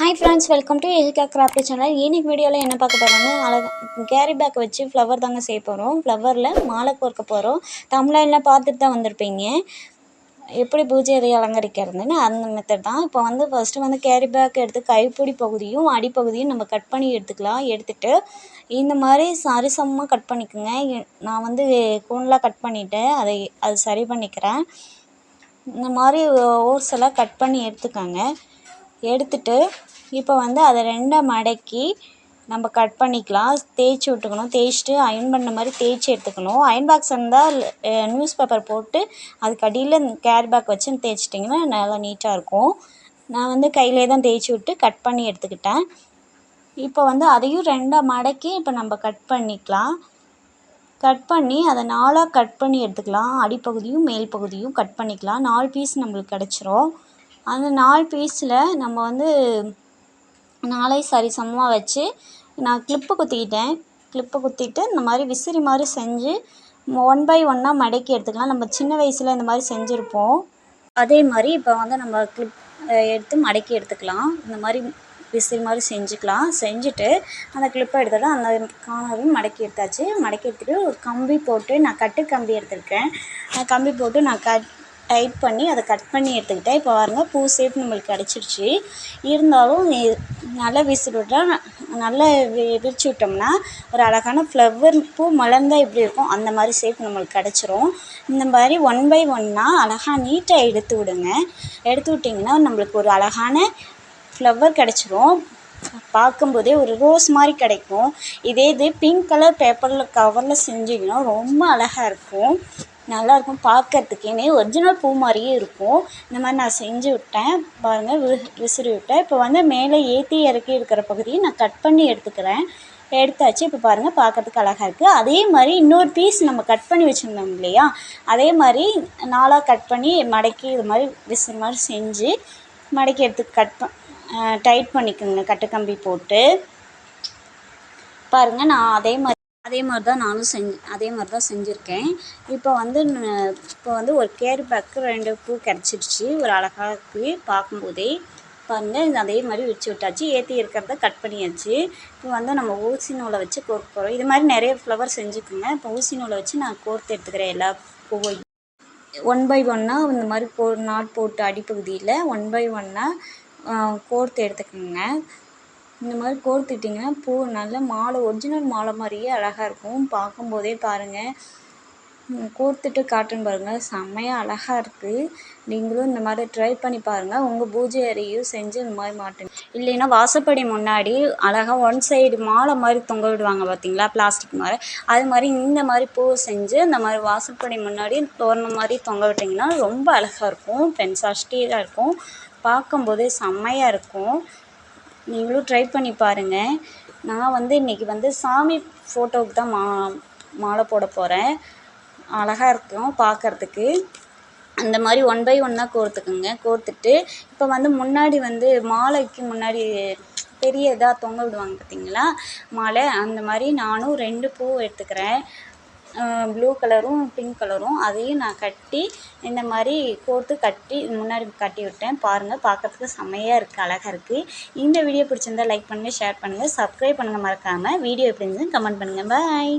Hi friends, welcome to எஹிகா craft channel. இன்னைக்கு வீடியோவில் என்ன பார்க்க போகிறோம்னா, கேரி பேக் வச்சு ஃப்ளவர் தாங்க செய்ய போகிறோம். ஃப்ளவரில் மாலை கோர்க்க போகிறோம். தமிழ்நாட்டில் பார்த்துட்டு தான் வந்திருப்பீங்க எப்படி பூஜை அறையை அலங்கரிக்கிறதுன்னு. அந்த மெத்தட் தான். இப்போ ஃபஸ்ட்டு கேரி பேக் எடுத்து கைப்பிடி பகுதியும் அடிப்பகுதியும் நம்ம கட் பண்ணி எடுத்துக்கலாம். எடுத்துகிட்டு இந்த மாதிரி சரிசமமாக கட் பண்ணிக்கோங்க. நான் கோன்லாம் கட் பண்ணிவிட்டேன், அது சரி பண்ணிக்கிறேன். இந்த மாதிரி ஓர்ஸ் எல்லாம் கட் பண்ணி எடுத்துக்கோங்க. எடுத்துட்டு இப்போ அதை ரெண்டாக மடக்கி நம்ம கட் பண்ணிக்கலாம். தேய்ச்சி விட்டுக்கணும். தேய்ச்சிட்டு அயர்ன் பண்ண மாதிரி தேய்ச்சி எடுத்துக்கணும். அயர்ன் பாக்ஸ் இருந்தால் நியூஸ் பேப்பர் போட்டு அதுக்கு அடியில் கேரி பேக் வச்சு தேய்ச்சிட்டிங்கன்னா நல்லா நீட்டாக இருக்கும். நான் கையிலே தான் தேய்ச்சி விட்டு கட் பண்ணி எடுத்துக்கிட்டேன். இப்போ அதையும் ரெண்டாக மடக்கி இப்போ நம்ம கட் பண்ணிக்கலாம். கட் பண்ணி அதை 4ஆக கட் பண்ணி எடுத்துக்கலாம். அடிப்பகுதியும் மேல் பகுதியும் கட் பண்ணிக்கலாம். 4 பீஸ் நம்மளுக்கு கிடச்சிரும். அந்த 4 பீஸில் நம்ம 4ஐயும் சரிசமமாக வச்சு நான் கிளிப்பு குத்திக்கிட்டேன். கிளிப்பு குத்திட்டு இந்த மாதிரி விசிறி மாதிரி செஞ்சு 1 பை 1ஆக மடக்கி எடுத்துக்கலாம். நம்ம சின்ன வயசில் இந்த மாதிரி செஞ்சுருப்போம். அதே மாதிரி இப்போ நம்ம கிளிப் எடுத்து மடக்கி எடுத்துக்கலாம். இந்த மாதிரி விசிறி மாதிரி செஞ்சுக்கலாம். செஞ்சுட்டு அந்த கிளிப்பை எடுத்துகிட்டு அந்த கார்னரையும் மடக்கி எடுத்தாச்சு. மடக்கி எடுத்துகிட்டு ஒரு கம்பி போட்டு, நான் கட்டு கம்பி எடுத்துருக்கேன். கம்பி போட்டு நான் டைட் பண்ணி அதை கட் பண்ணி எடுத்துக்கிட்டேன். இப்போ பாருங்கள், பூ ஷேப் நம்மளுக்கு கிடச்சிருச்சு. இருந்தாலும் நல்லா விசிறி விட்டால் நல்லா விரிச்சு விட்டோம்னா ஒரு அழகான ஃப்ளவர் பூ மலர்ந்தால் எப்படி இருக்கும் அந்த மாதிரி ஷேப் நம்மளுக்கு கிடச்சிரும். இந்த மாதிரி 1 பை 1ஆக அழகாக நீட்டாக எடுத்து விடுங்க. எடுத்து விட்டிங்கன்னா நம்மளுக்கு ஒரு அழகான ஃப்ளவர் கிடச்சிரும். பார்க்கும்போதே ஒரு ரோஸ் மாதிரி கிடைக்கும். இது பிங்க் கலர் பேப்பரில் கவரில் செஞ்சிங்கன்னா ரொம்ப அழகாக இருக்கும். நல்லாயிருக்கும் பார்க்கறதுக்கே. ஒரிஜினல் பூ மாதிரியே இருக்கும். இந்த மாதிரி நான் செஞ்சு விட்டேன். பாருங்கள், விசிறி விட்டேன். இப்போ மேலே ஏற்றி இறக்கி இருக்கிற பகுதியை நான் கட் பண்ணி எடுத்துக்கிறேன். எடுத்தாச்சு. இப்போ பாருங்கள், பார்க்கறதுக்கு அழகாக இருக்குது. அதே மாதிரி இன்னொரு பீஸ் நம்ம கட் பண்ணி வச்சுருந்தோம் இல்லையா, அதே மாதிரி 4ஆக கட் பண்ணி மடக்கி இது மாதிரி விசிறி மாதிரி செஞ்சு மடக்கி எடுத்து டைட் பண்ணிக்கோங்க கட்டுக்கம்பி போட்டு. பாருங்கள், நான் அதே மாதிரி தான் நானும் செஞ்சுருக்கேன். இப்போ ஒரு கேரி பேக்கு 2 பூ கிடச்சிருச்சு. ஒரு அழகாக இருக்குது பார்க்கும்போதே. பாருங்கள், அதே மாதிரி விரிச்சு விட்டாச்சு. ஏற்றி இருக்கிறத கட் பண்ணியாச்சு. இப்போ நம்ம ஊசி நூலை வச்சு கோர்க்க போகிறோம். இது மாதிரி நிறைய ஃப்ளவர் செஞ்சுக்குங்க. இப்போ ஊசி நூலை வச்சு நான் கோர்த்து எடுத்துக்கிறேன். எல்லா பூவையும் 1 பை 1ஆக இந்த மாதிரி நாட் போட்டு அடிப்பகுதியில் 1 பை 1ஆக கோர்த்து எடுத்துக்கோங்க. இந்த மாதிரி கோர்த்துட்டிங்கன்னா பூ நல்ல மாலை, ஒரிஜினல் மாலை மாதிரியே அழகாக இருக்கும். பார்க்கும்போதே பாருங்கள், கோர்த்துட்டு காட்டுன்னு பாருங்கள், செம்மையாக அழகாக இருக்குது. நீங்களும் இந்த மாதிரி ட்ரை பண்ணி பாருங்கள். உங்கள் பூஜை அறையும் செஞ்சு இந்த மாதிரி மாட்டுங்க. இல்லைன்னா வாசப்படி முன்னாடி அழகாக 1 சைடு மாலை மாதிரி தொங்க விடுவாங்க பார்த்தீங்களா, பிளாஸ்டிக் மாதிரி. அது மாதிரி இந்த மாதிரி பூ செஞ்சு இந்த மாதிரி வாசப்படி முன்னாடி தோரணம் மாதிரி தொங்க விட்டிங்கன்னா ரொம்ப அழகாக இருக்கும். சஷ்டியாக இருக்கும். பார்க்கும்போதே செம்மையாக இருக்கும். நீங்களும் ட்ரை பண்ணி பாருங்கள். நான் இன்றைக்கி சாமி ஃபோட்டோவுக்கு தான் மாலை போட போகிறேன். அழகாக இருக்கும் பார்க்குறதுக்கு. அந்த மாதிரி 1 பை 1ஆக கோர்த்துக்குங்க. கோர்த்துட்டு இப்போ முன்னாடி மாலைக்கு முன்னாடி பெரிய இதாக தொங்க விடுவாங்க பார்த்தீங்களா மாலை, அந்த மாதிரி நானும் 2 பூ எடுத்துக்கிறேன். ப்ளூ கலரும் பிங்க் கலரும். அதையும் நான் கட்டி இந்த மாதிரி கோர்த்து முன்னாடி கட்டி விட்டேன். பாருங்கள், பார்க்கறதுக்கு செம்மையாக இருக்குது, அழகாக இருக்குது. இந்த வீடியோ பிடிச்சிருந்தால் லைக் பண்ணுங்கள், ஷேர் பண்ணுங்கள், சப்ஸ்கிரைப் பண்ணுங்கள் மறக்காமல். வீடியோ எப்படி இருந்துச்சுன்னு கமெண்ட் பண்ணுங்கள். பாய்.